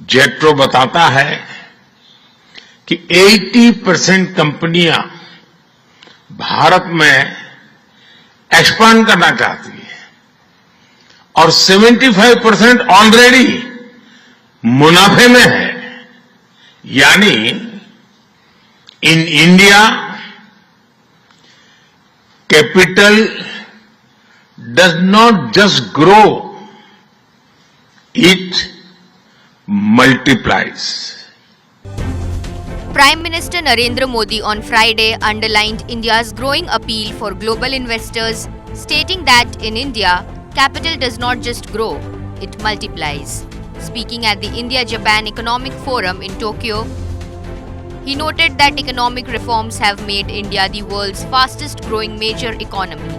JETRO बताता है कि 80% कंपनियां भारत में एक्सपांड करना चाहती है और 75% ऑलरेडी मुनाफे में है। यानी in India capital does not just grow, it multiplies. Prime Minister Narendra Modi on Friday underlined India's growing appeal for global investors, stating that in India, capital does not just grow, it multiplies. Speaking at the India-Japan Economic Forum in Tokyo, he noted that economic reforms have made India the world's fastest growing major economy.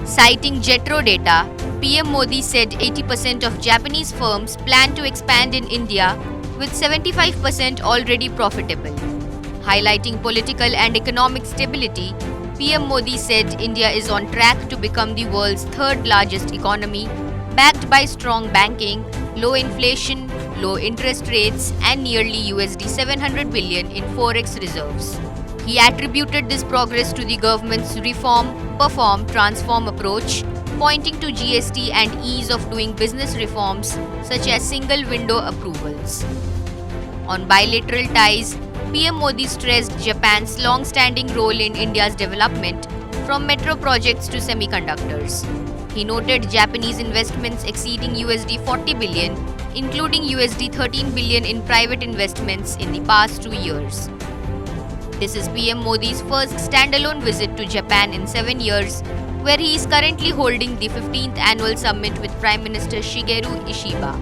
Citing Jetro data, PM Modi said 80% of Japanese firms plan to expand in India, with 75% already profitable. Highlighting political and economic stability, PM Modi said India is on track to become the world's third largest economy, backed by strong banking, low inflation, low interest rates, and nearly USD 700 billion in forex reserves. He attributed this progress to the government's reform, perform, transform approach, pointing to GST and ease of doing business reforms such as single window approvals. On bilateral ties, PM Modi stressed Japan's long-standing role in India's development, from metro projects to semiconductors. He noted Japanese investments exceeding USD 40 billion, including USD 13 billion in private investments in the past 2 years. This is PM Modi's first standalone visit to Japan in 7 years, where he is currently holding the 15th annual summit with Prime Minister Shigeru Ishiba.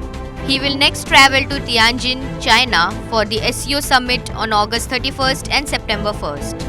He will next travel to Tianjin, China for the SCO summit on August 31st and September 1st.